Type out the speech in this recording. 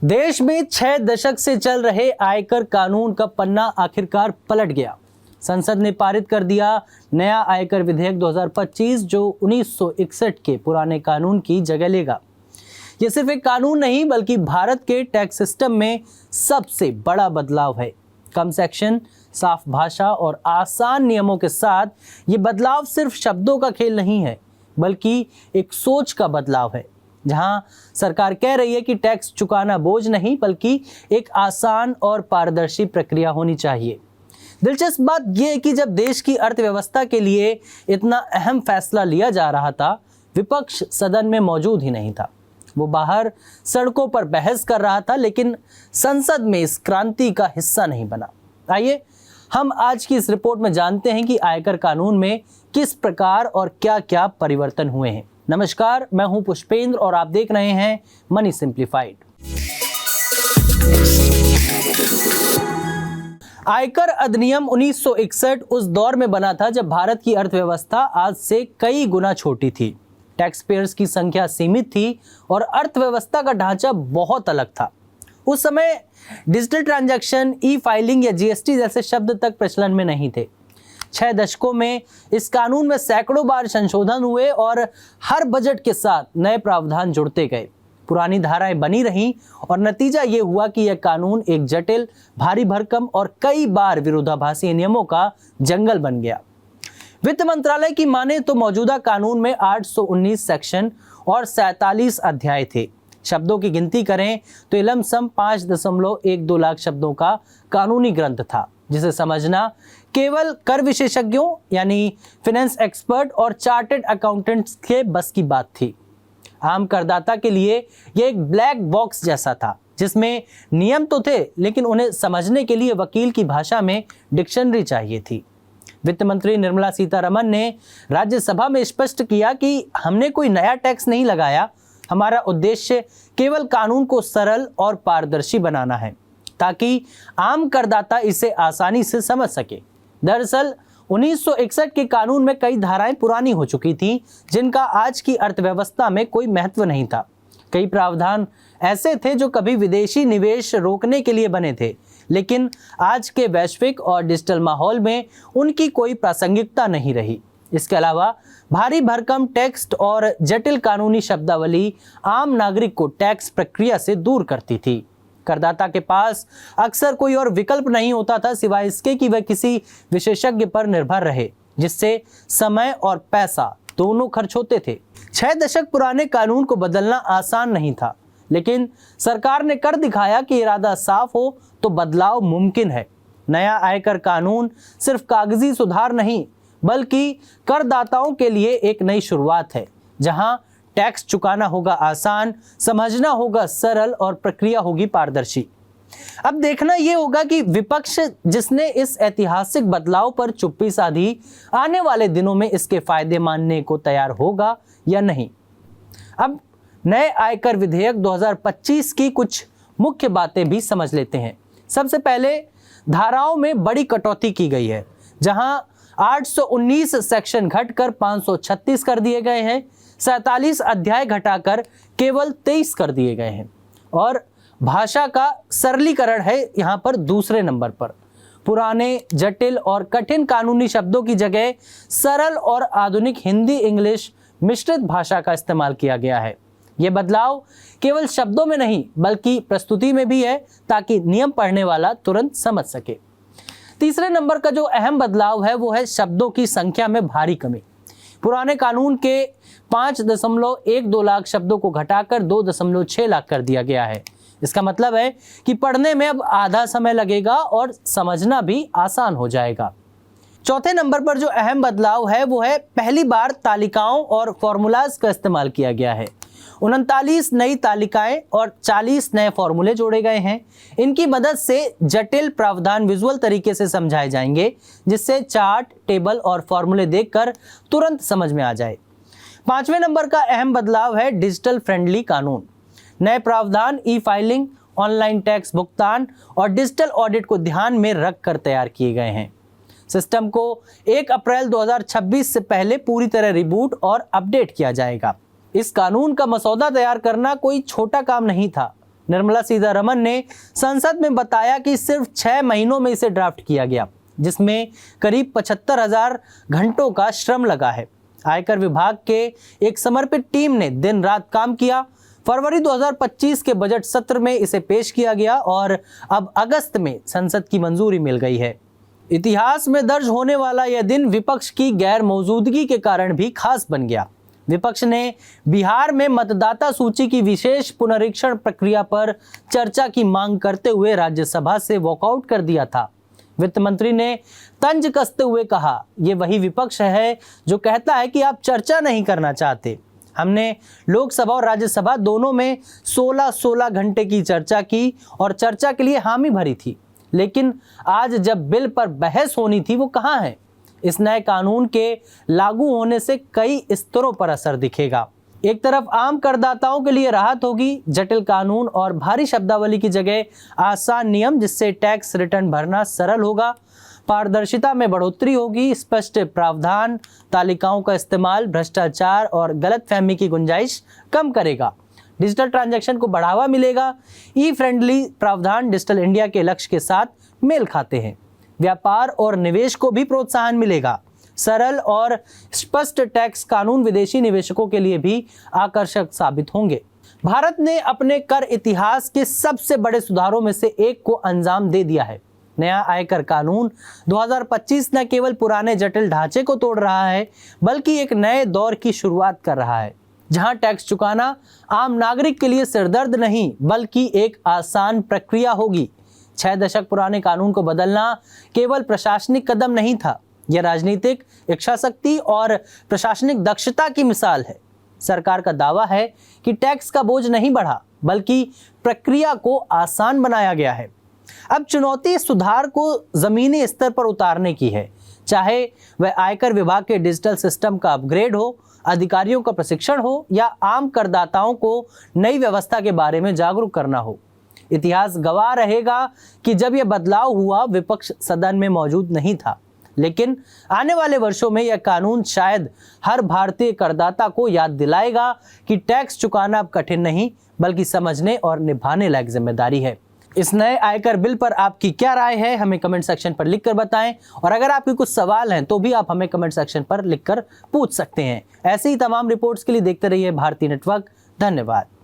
देश में 6 दशक से चल रहे आयकर कानून का पन्ना आखिरकार पलट गया। संसद ने पारित कर दिया नया आयकर विधेयक 2025 जो 1961 के पुराने कानून की जगह लेगा। यह सिर्फ एक कानून नहीं बल्कि भारत के टैक्स सिस्टम में सबसे बड़ा बदलाव है। कम सेक्शन, साफ भाषा और आसान नियमों के साथ ये बदलाव सिर्फ शब्दों का खेल नहीं है बल्कि एक सोच का बदलाव है, जहां सरकार कह रही है कि टैक्स चुकाना बोझ नहीं बल्कि एक आसान और पारदर्शी प्रक्रिया होनी चाहिए। दिलचस्प बात यह है कि जब देश की अर्थव्यवस्था के लिए इतना अहम फैसला लिया जा रहा था, विपक्ष सदन में मौजूद ही नहीं था। वो बाहर सड़कों पर बहस कर रहा था, लेकिन संसद में इस क्रांति का हिस्सा नहीं बना। आइए हम आज की इस रिपोर्ट में जानते हैं कि आयकर कानून में किस प्रकार और क्या-क्या परिवर्तन हुए हैं। नमस्कार, मैं हूं पुष्पेंद्र और आप देख रहे हैं मनी सिंप्लीफाइड। आयकर अधिनियम 1961 उस दौर में बना था जब भारत की अर्थव्यवस्था आज से कई गुना छोटी थी। टैक्स पेयर्स की संख्या सीमित थी और अर्थव्यवस्था का ढांचा बहुत अलग था। उस समय डिजिटल ट्रांजैक्शन, ई फाइलिंग या जीएसटी जैसे शब्द तक प्रचलन में नहीं थे। 6 दशकों में इस कानून में सैकड़ों बार संशोधन हुए और हर बजट के साथ नए प्रावधान जुड़ते गए। पुरानी धाराएं बनी रहीं और नतीजा ये हुआ कि यह कानून एक जटिल, भारी भरकम और कई बार विरोधाभासी नियमों का जंगल बन गया। वित्त मंत्रालय की माने तो मौजूदा कानून में 819 सेक्शन और 47 अध्याय थे। शब्दों की गिनती करें तो यह लमसम 5.12 लाख शब्दों का कानूनी ग्रंथ था, जिसे समझना केवल कर विशेषज्ञों यानी फाइनेंस एक्सपर्ट और चार्टर्ड अकाउंटेंट्स के बस की बात थी। आम करदाता के लिए यह एक ब्लैक बॉक्स जैसा था, जिसमें नियम तो थे लेकिन उन्हें समझने के लिए वकील की भाषा में डिक्शनरी चाहिए थी। वित्त मंत्री निर्मला सीतारमण ने राज्यसभा में स्पष्ट किया कि हमने कोई नया टैक्स नहीं लगाया, हमारा उद्देश्य केवल कानून को सरल और पारदर्शी बनाना है ताकि आम करदाता इसे आसानी से समझ सके। दरअसल 1961 के कानून में कई धाराएं पुरानी हो चुकी थीं, जिनका आज की अर्थव्यवस्था में कोई महत्व नहीं था। कई प्रावधान ऐसे थे जो कभी विदेशी निवेश रोकने के लिए बने थे, लेकिन आज के वैश्विक और डिजिटल माहौल में उनकी कोई प्रासंगिकता नहीं रही। इसके अलावा भारी भरकम टेक्स्ट और जटिल कानूनी शब्दावली आम नागरिक को टैक्स प्रक्रिया से दूर करती थी। करदाता के पास अक्सर कोई और विकल्प नहीं होता था सिवाय इसके कि वह किसी विशेषज्ञ पर निर्भर रहे, जिससे समय और पैसा दोनों खर्च होते थे। 6 दशक पुराने कानून को बदलना आसान नहीं था, लेकिन सरकार ने कर दिखाया कि इरादा साफ हो तो बदलाव मुमकिन है। नया आयकर कानून सिर्फ कागजी सुधार नहीं बल्कि करदाताओं के लिए एक नई शुरुआत है, जहां टैक्स चुकाना होगा आसान, समझना होगा सरल और प्रक्रिया होगी पारदर्शी। अब देखना यह होगा कि विपक्ष जिसने इस ऐतिहासिक बदलाव पर चुप्पी साधी, आने वाले दिनों में इसके फायदे मानने को तैयार होगा या नहीं। अब नए आयकर विधेयक 2025 की कुछ मुख्य बातें भी समझ लेते हैं। सबसे पहले धाराओं में बड़ी कटौती की गई है, जहां 819 सेक्शन घटकर 536 कर दिए गए हैं, 47 अध्याय घटाकर केवल 23 कर दिए गए हैं और भाषा का सरलीकरण है यहाँ पर दूसरे नंबर पर। पुराने, जटिल और कठिन कानूनी शब्दों की जगह सरल और आधुनिक हिंदी इंग्लिश मिश्रित भाषा का इस्तेमाल किया गया है। यह बदलाव केवल शब्दों में नहीं बल्कि प्रस्तुति में भी है, ताकि नियम पढ़ने वाला तुरंत समझ सके। तीसरे नंबर का जो अहम बदलाव है वो है शब्दों की संख्या में भारी कमी। पुराने कानून के 5.12 लाख शब्दों को घटाकर 2.6 लाख कर दिया गया है। इसका मतलब है कि पढ़ने में अब आधा समय लगेगा और समझना भी आसान हो जाएगा। चौथे नंबर पर जो अहम बदलाव है वो है पहली बार तालिकाओं और फॉर्मूलाज का इस्तेमाल किया गया है। 39 नई तालिकाएं और 40 नए फॉर्मूले जोड़े गए हैं। इनकी मदद से जटिल प्रावधान विजुअल तरीके से समझाए जाएंगे, जिससे चार्ट, टेबल और फॉर्मूले देखकर तुरंत समझ में आ जाए। 5वें नंबर का अहम बदलाव है डिजिटल फ्रेंडली कानून। नए प्रावधान ई फाइलिंग, ऑनलाइन टैक्स भुगतान और डिजिटल ऑडिट को ध्यान में रखकर तैयार किए गए हैं। सिस्टम को 1 अप्रैल 2026 से पहले पूरी तरह रिबूट और अपडेट किया जाएगा। इस कानून का मसौदा तैयार करना कोई छोटा काम नहीं था। निर्मला सीतारमण ने संसद में बताया कि सिर्फ 6 महीनों में इसे ड्राफ्ट किया गया, जिसमें करीब 75,000 घंटों का श्रम लगा है। आयकर विभाग के एक समर्पित टीम ने दिन रात काम किया। फरवरी 2025 के बजट सत्र में इसे पेश किया गया और अब अगस्त में संसद की मंजूरी मिल गई है। इतिहास में दर्ज होने वाला यह दिन विपक्ष की गैर मौजूदगी के कारण भी खास बन गया। विपक्ष ने बिहार में मतदाता सूची की विशेष पुनरीक्षण प्रक्रिया पर चर्चा की मांग करते हुए राज्यसभा से वॉकआउट कर दिया था। वित्त मंत्री ने तंज कसते हुए कहा, ये वही विपक्ष है जो कहता है कि आप चर्चा नहीं करना चाहते। हमने लोकसभा और राज्यसभा दोनों में 16-16 घंटे की चर्चा की और चर्चा के लिए हामी भरी थी, लेकिन आज जब बिल पर बहस होनी थी वो कहाँ है। इस नए कानून के लागू होने से कई स्तरों पर असर दिखेगा। एक तरफ आम करदाताओं के लिए राहत होगी, जटिल कानून और भारी शब्दावली की जगह आसान नियम जिससे टैक्स रिटर्न भरना सरल होगा। पारदर्शिता में बढ़ोतरी होगी, स्पष्ट प्रावधान, तालिकाओं का इस्तेमाल भ्रष्टाचार और गलतफहमी की गुंजाइश कम करेगा। डिजिटल ट्रांजैक्शन को बढ़ावा मिलेगा। ई फ्रेंडली प्रावधान डिजिटल इंडिया के लक्ष्य के साथ मेल खाते हैं। व्यापार और निवेश को भी प्रोत्साहन मिलेगा। सरल और स्पष्ट टैक्स कानून विदेशी निवेशकों के लिए भी आकर्षक साबित होंगे। भारत ने अपने कर इतिहास के सबसे बड़े सुधारों में से एक को अंजाम दे दिया है। नया आयकर कानून 2025 न केवल पुराने जटिल ढांचे को तोड़ रहा है, बल्कि एक नए दौर की शुरुआत कर रहा है, जहां टैक्स चुकाना आम नागरिक के लिए सिरदर्द नहीं बल्कि एक आसान प्रक्रिया होगी। 6 दशक पुराने कानून को बदलना केवल प्रशासनिक कदम नहीं था, यह राजनीतिक इच्छाशक्ति और प्रशासनिक दक्षता की मिसाल है। सरकार का दावा है कि टैक्स का बोझ नहीं बढ़ा, बल्कि प्रक्रिया को आसान बनाया गया है। अब चुनौती सुधार को जमीनी स्तर पर उतारने की है, चाहे वह आयकर विभाग के डिजिटल सिस्टम का अपग्रेड हो, अधिकारियों का प्रशिक्षण हो या आम करदाताओं को नई व्यवस्था के बारे में जागरूक करना हो। इतिहास गवाह रहेगा कि जब यह बदलाव हुआ विपक्ष सदन में मौजूद नहीं था, लेकिन आने वाले वर्षों में यह कानून शायद हर भारतीय करदाता को याद दिलाएगा कि टैक्स चुकाना अब कठिन नहीं बल्कि समझने और निभाने लायक जिम्मेदारी है। इस नए आयकर बिल पर आपकी क्या राय है, हमें कमेंट सेक्शन पर लिखकर बताएं। और अगर आपके कुछ सवाल हैं तो भी आप हमें कमेंट सेक्शन पर लिखकर पूछ सकते हैं। ऐसे ही तमाम रिपोर्ट्स के लिए देखते रहिए भारतीय नेटवर्क। धन्यवाद।